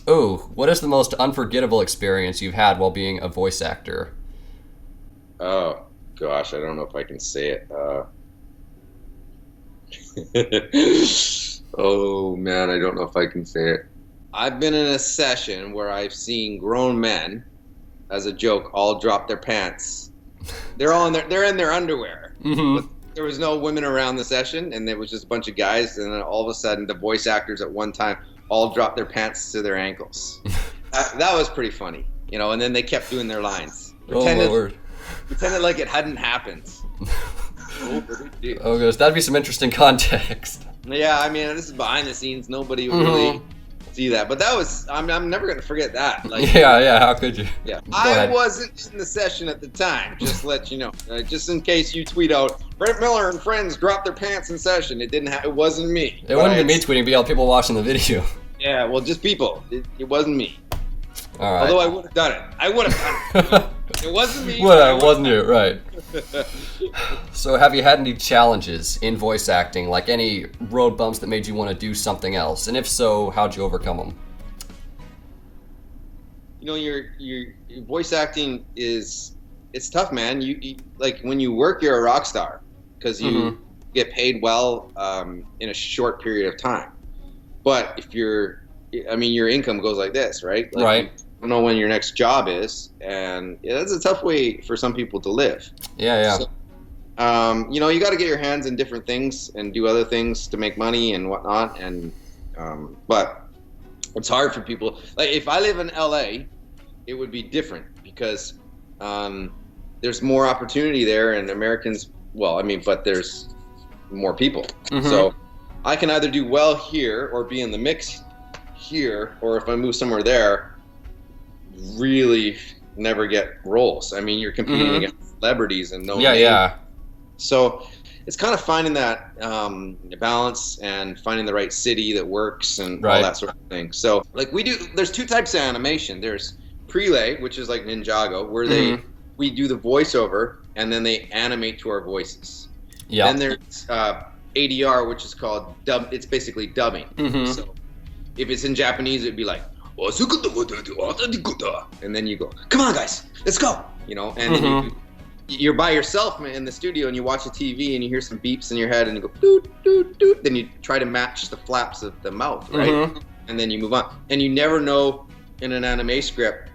Oh, what is the most unforgettable experience you've had while being a voice actor? Oh gosh, I don't know if I can say it. Oh man, I don't know if I can say it. I've been in a session where I've seen grown men, as a joke, all drop their pants. They're in their underwear. But Mm-hmm. there was no women around the session, and there was just a bunch of guys. And then all of a sudden, the voice actors at one time all dropped their pants to their ankles. That was pretty funny, you know. And then they kept doing their lines, Oh my word. pretended like it hadn't happened. Oh gosh, that'd be some interesting context. Yeah, I mean, this is behind the scenes. Nobody would Mhm. really see that, but that was. I'm never gonna forget that. Like, Yeah, how could you? yeah, Go I ahead. wasn't in the session at the time. Just to let you know, just in case you tweet out, Brent Miller and friends dropped their pants in session. It didn't. It wasn't me. It wouldn't be me tweeting, it'd be all people watching the video. Yeah, well, just people. It wasn't me. Alright. Although I would have done it. I would have done it. It wasn't me. Well, but I it wasn't you, right. would've- So have you had any challenges in voice acting, like any road bumps that made you want to do something else? And if so, how'd you overcome them? You know, your voice acting it's tough, man. You like when you work, you're a rock star because you Mhm. get paid well in a short period of time. But if I mean, your income goes like this, right? Like, Right. You don't know when your next job is, and yeah, that's a tough way for some people to live. Yeah. So, you know, you got to get your hands in different things and do other things to make money and whatnot. And but it's hard for people. Like if I live in LA, it would be different because there's more opportunity there, and Americans. Well, I mean, but there's more people, Mhm. so I can either do well here or be in the mix here, or if I move somewhere there, really never get roles. I mean, you're competing Mhm. against celebrities and no Yeah, name. yeah. So it's kind of finding that balance and finding the right city that works and all Right. that sort of thing. So like there's two types of animation. There's prelay, which is like Ninjago, where Mhm. we do the voiceover and then they animate to our voices. Yeah. Then there's ADR, which is called dub. It's basically dubbing. Mhm. So if it's in Japanese, it'd be like, and then you go, come on, guys, let's go. You know, and then Mhm. you're by yourself in the studio and you watch the TV and you hear some beeps in your head and you go, doot, doot, doot. Then you try to match the flaps of the mouth, right? Mhm. And then you move on. And you never know in an anime script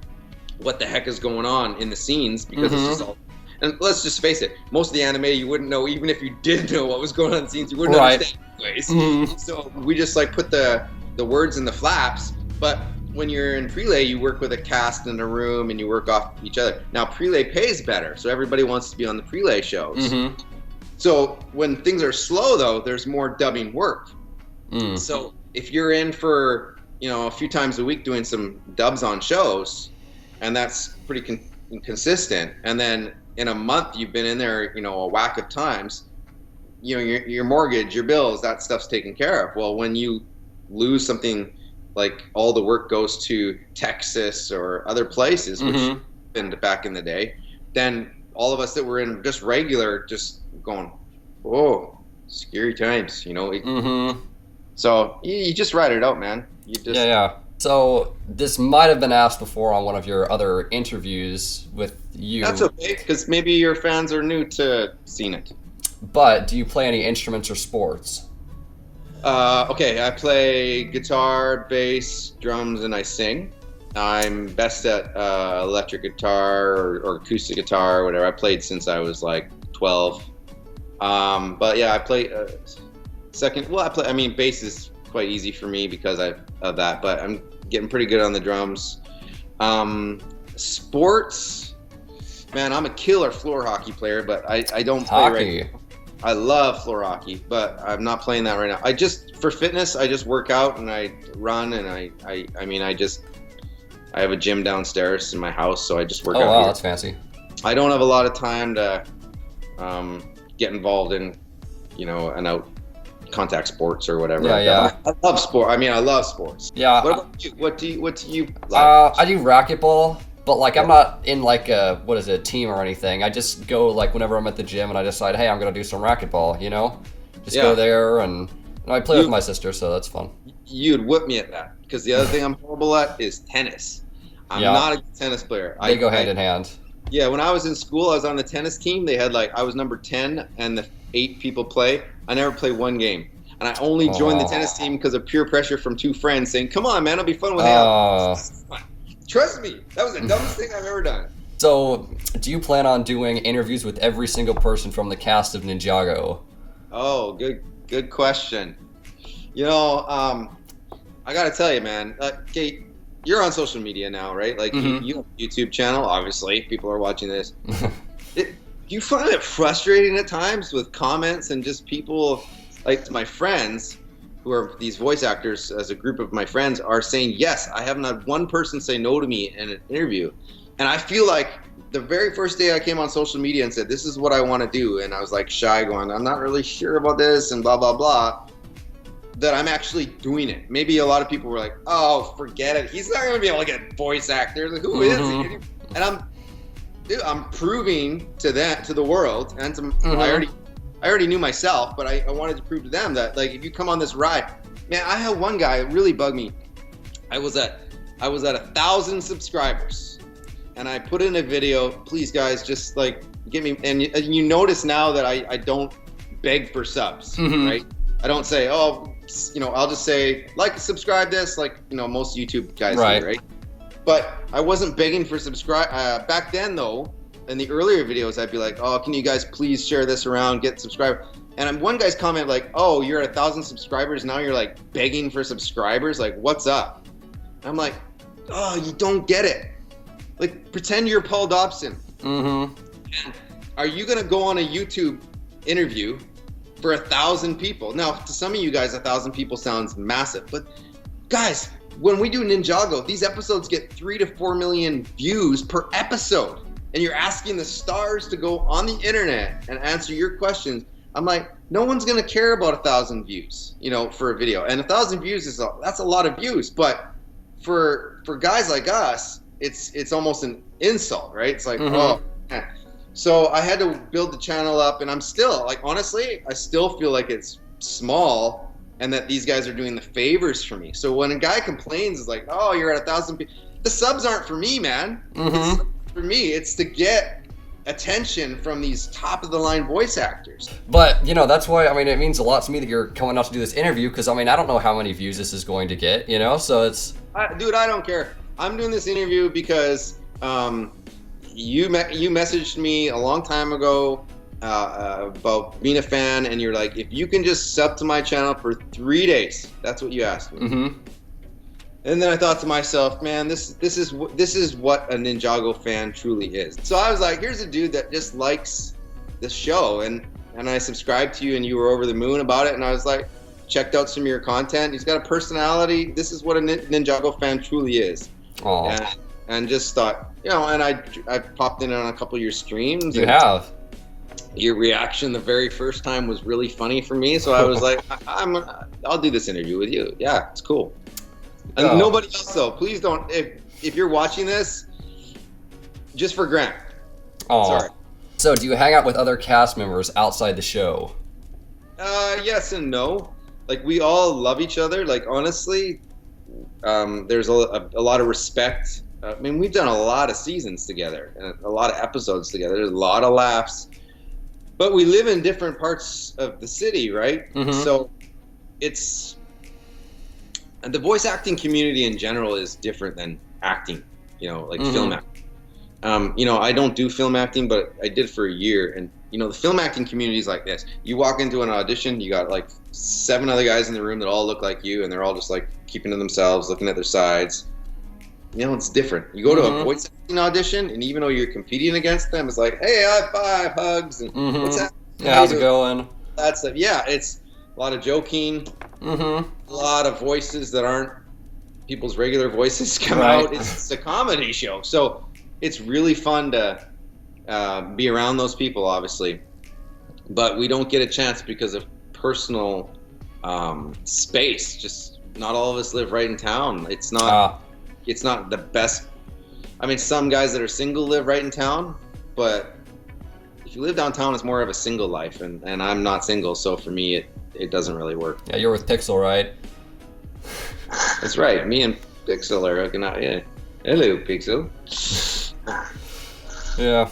what the heck is going on in the scenes because it's Mhm. just all. And let's just face it, most of the anime you wouldn't know, even if you did know what was going on in the scenes, you wouldn't Right. understand anyways. Mhm. So we just like put the words in the flaps. But when you're in prelay, you work with a cast in a room and you work off each other. Now prelay pays better, so everybody wants to be on the prelay shows. Mhm. So when things are slow, though, there's more dubbing work. Mm. So if you're in for a few times a week doing some dubs on shows, and that's pretty consistent, and then in a month you've been in there, a whack of times, your mortgage, your bills, that stuff's taken care of. Well, when you lose something like all the work goes to Texas or other places, which Mhm. happened back in the day, then all of us that were in just regular, just going, oh, scary times, Mhm. So you just ride it out, man. You just Yeah. So this might have been asked before on one of your other interviews with you. That's okay, because maybe your fans are new to seeing it. But do you play any instruments or sports? Okay, I play guitar, bass, drums, and I sing. I'm best at electric guitar or acoustic guitar or whatever. I played since I was like 12. But yeah, I play second. Well, I mean, bass is quite easy for me because of that. But I'm getting pretty good on the drums. Sports, man, I'm a killer floor hockey player, but I don't play Hockey. right. I love floor hockey, but I'm not playing that right now. For fitness, I just work out and I run and I have a gym downstairs in my house, so I just work Oh out wow, here. that's fancy. I don't have a lot of time to get involved in, an out contact sports or whatever. Yeah. I love sport. I mean, I love sports. Yeah. What about you? What do you like? I do racquetball, but like I'm not in like a team or anything. I just go like whenever I'm at the gym and I decide, hey, I'm gonna do some racquetball. Just Yeah. go there and I play with You- my sister, so that's fun. you'd whip me at that. Because the other thing I'm horrible at is tennis. I'm Yeah. not a good tennis player. They go hand in hand. Yeah, when I was in school, I was on the tennis team. They had I was number 10, and the 8 people play. I never played one game. And I only joined the tennis team because of peer pressure from 2 friends saying, "Come on, man, it'll be fun with him." Trust me, that was the dumbest thing I've ever done. So, do you plan on doing interviews with every single person from the cast of Ninjago? Oh, good question. I gotta tell you, man. Kate, you're on social media now, right? Like you have a YouTube channel. Obviously, people are watching this. Do you find it frustrating at times with comments and just people, like my friends, who are these voice actors, as a group of my friends, are saying yes? I haven't had one person say no to me in an interview, and I feel like the very first day I came on social media and said this is what I want to do, and I was like shy, going, I'm not really sure about this, and blah blah blah. That I'm actually doing it. Maybe a lot of people were like, "Oh, forget it. He's not going to be able to get voice actor. Like, who is he?" And I'm proving to the world, and to I already knew myself, but I wanted to prove to them that, like, if you come on this ride, man. I had one guy really bug me. I was at 1,000 subscribers, and I put in a video. Please, guys, just like give me. And you notice now that I don't beg for subs, right? I don't say, oh, I'll just say, like, subscribe this, like, most YouTube guys do, right? But I wasn't begging for subscribe. Back then, though, in the earlier videos, I'd be like, oh, can you guys please share this around, get subscribed? And one guy's comment like, oh, you're at 1,000 subscribers, now you're, like, begging for subscribers? Like, what's up? And I'm like, oh, you don't get it. Like, pretend you're Paul Dobson. And are you going to go on a YouTube interview for 1,000 people? Now, to some of you guys, 1,000 people sounds massive, but guys, when we do Ninjago, these episodes get 3 to 4 million views per episode, and you're asking the stars to go on the internet and answer your questions. I'm like, no one's gonna care about 1,000 views, for a video, and 1,000 views that's a lot of views, but for guys like us, it's almost an insult, right? It's like, oh. So I had to build the channel up, and I'm still, like, honestly, I still feel like it's small, and that these guys are doing the favors for me. So when a guy complains, it's like, oh, you're at 1,000 people. The subs aren't for me, man. It's for me. It's to get attention from these top-of-the-line voice actors. But, that's why, it means a lot to me that you're coming out to do this interview, because, I don't know how many views this is going to get, so it's... Dude, I don't care. I'm doing this interview because... You messaged me a long time ago about being a fan, and you're like, if you can just sub to my channel for 3 days, that's what you asked me. And then I thought to myself, man, this is what a Ninjago fan truly is. So I was like, here's a dude that just likes this show, and I subscribed to you, and you were over the moon about it, and I was like, checked out some of your content. He's got a personality. This is what a Ninjago fan truly is. And just thought, and I popped in on a couple of your streams. You have. Your reaction the very first time was really funny for me, so I was like, I'll do this interview with you. Yeah, it's cool. And nobody else, though. Please don't. If you're watching this, just for Grant. Oh. Sorry. So, do you hang out with other cast members outside the show? Yes and no. Like, we all love each other. Like, honestly, there's a lot of respect. We've done a lot of seasons together and a lot of episodes together. There's a lot of laughs, but we live in different parts of the city, right? So it's, and the voice acting community in general is different than acting, film acting. I don't do film acting, but I did for a year. And, the film acting community is like this. You walk into an audition, you got like 7 other guys in the room that all look like you, and they're all just like keeping to themselves, looking at their sides. It's different. You go to a voice acting audition, and even though you're competing against them, it's like, hey, high five, hugs, and what's that? Yeah, how's it going? That stuff. Yeah, it's a lot of joking, a lot of voices that aren't people's regular voices come out. It's a comedy show, so it's really fun to be around those people, obviously. But we don't get a chance because of personal space. Just not all of us live right in town. It's not. It's not the best. Some guys that are single live right in town, but if you live downtown, it's more of a single life, and I'm not single, so for me, it doesn't really work. Yeah, you're with Pixel, right? That's right. Me and Pixel are hooking out. Yeah. Hello, Pixel. Yeah.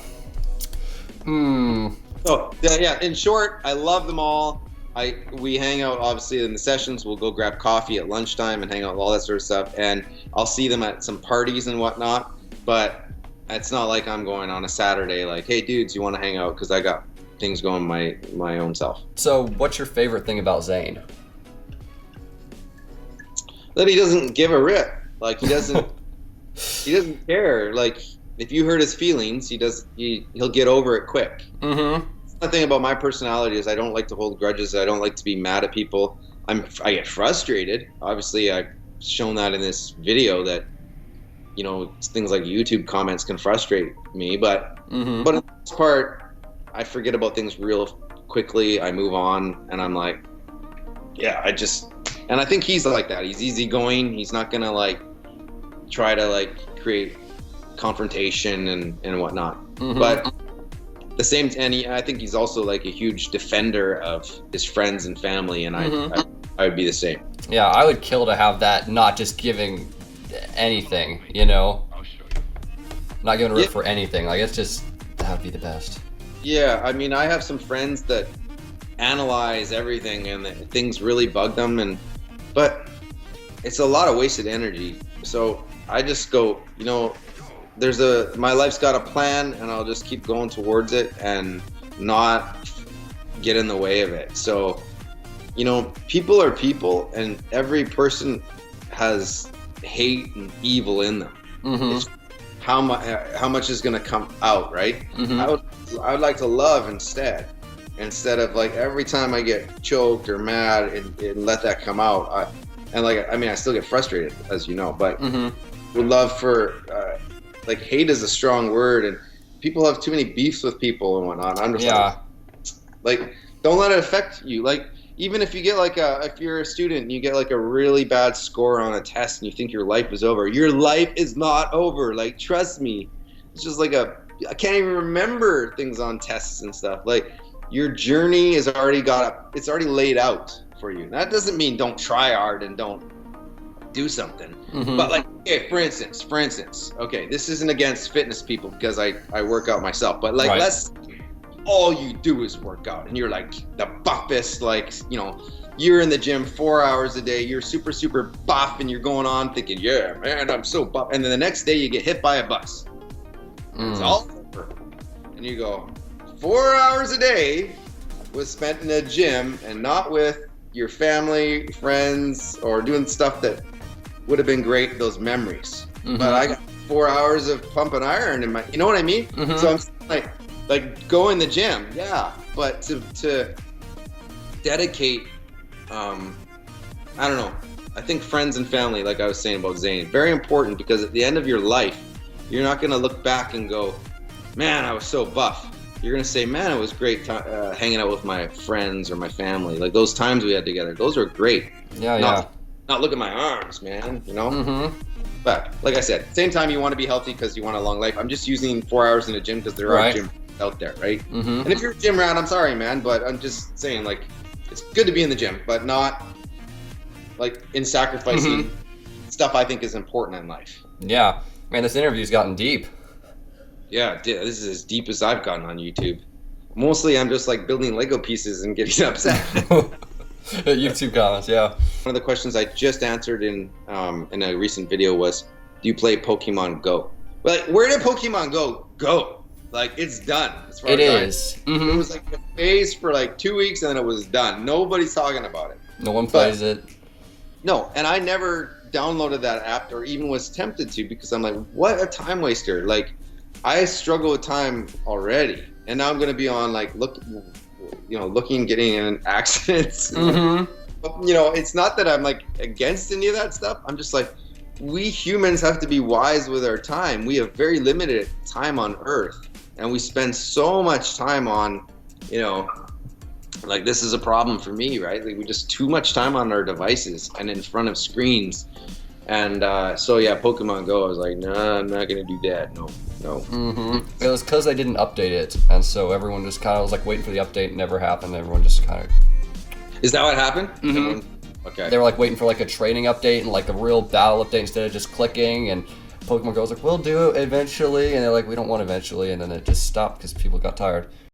So yeah. In short, I love them all. We hang out obviously in the sessions. We'll go grab coffee at lunchtime and hang out with all that sort of stuff. And I'll see them at some parties and whatnot. But it's not like I'm going on a Saturday like, hey dudes, you want to hang out? Because I got things going my own self. So, what's your favorite thing about Zane? That he doesn't give a rip. Like he doesn't care. Like if you hurt his feelings, he'll get over it quick. Mm-hmm. The thing about my personality is I don't like to hold grudges. I don't like to be mad at people. I get frustrated. Obviously, I've shown that in this video that, you know, things like YouTube comments can frustrate me. But Mm-hmm. but in the most part, I forget about things real quickly. I move on, and I'm like, yeah, and I think he's like that. He's easygoing. He's not gonna like try to like create confrontation and whatnot. Mm-hmm. But the same, and I think he's also like a huge defender of his friends and family, and I would be the same. Yeah, I would kill to have that, not just giving anything, you know? Not giving a rip for anything. Like, that would be the best. Yeah, I mean, I have some friends that analyze everything and things really bug them, but it's a lot of wasted energy. So I just go, you know, my life's got a plan, and I'll just keep going towards it and not get in the way of it. So, you know, people are people, and every person has hate and evil in them. Mm-hmm. It's how much is going to come out, right? Mm-hmm. I would like to love instead of like every time I get choked or mad and let that come out. I still get frustrated, as you know, but would love for like hate is a strong word, and people have too many beefs with people and whatnot. I'm just like, don't let it affect you. Like, even if you get if you're a student and you get like a really bad score on a test and you think your life is over, your life is not over. Like, trust me. It's just like I can't even remember things on tests and stuff. Like, your journey is it's already laid out for you. That doesn't mean don't try hard and don't do something. Mm-hmm. But like, okay, for instance, okay, this isn't against fitness people because I work out myself, but like, let's all you do is work out and you're like the buffest, like, you know, you're in the gym 4 hours a day, you're super, super buff, and you're going on thinking, yeah, man, I'm so buff. And then the next day you get hit by a bus. It's all over. And you go, 4 hours a day was spent in a gym and not with your family, friends, or doing stuff that would have been great, those memories. Mm-hmm. But I got 4 hours of pumping iron in my, you know what I mean? Mm-hmm. So I'm like go in the gym, yeah, but to dedicate, I don't know. I think friends and family, like I was saying about Zane, very important, because at the end of your life, you're not going to look back and go, man, I was so buff. You're going to say, man, it was great hanging out with my friends or my family. Like, those times we had together, those were great. Yeah. Not look at my arms, man, you know? Mm-hmm. But like I said, same time, you want to be healthy because you want a long life. I'm just using 4 hours in the gym because there are gyms out there, right? Mm-hmm. And if you're a gym rat, I'm sorry, man, but I'm just saying, like, it's good to be in the gym, but not like in sacrificing stuff I think is important in life. Yeah. Man, this interview's gotten deep. Yeah, this is as deep as I've gotten on YouTube. Mostly I'm just like building Lego pieces and getting upset. YouTube comments, yeah. One of the questions I just answered in a recent video was, do you play Pokemon Go? Well, like, where did Pokemon Go go? Like, it's done. As far It as is. It was like a phase for like 2 weeks, and then it was done. Nobody's talking about it. No one plays it. No, and I never downloaded that app or even was tempted to, because I'm like, what a time waster. Like, I struggle with time already, and now I'm going to be on like getting in accidents. Mm-hmm. You know, it's not that I'm like against any of that stuff. I'm just like, we humans have to be wise with our time. We have very limited time on Earth, and we spend so much time on, you know, like, this is a problem for me, right? Like, we just too much time on our devices and in front of screens. And so yeah, Pokemon Go, I was like, nah, I'm not gonna do that. No. Mm-hmm. It was because they didn't update it, and so everyone just kind of was like waiting for the update. Never happened. Everyone just kind of. Is that what happened? Mm-hmm. Okay. They were like waiting for like a training update and like a real battle update instead of just clicking. And Pokemon Go was like, we'll do it eventually, and they're like, we don't want eventually, and then it just stopped because people got tired.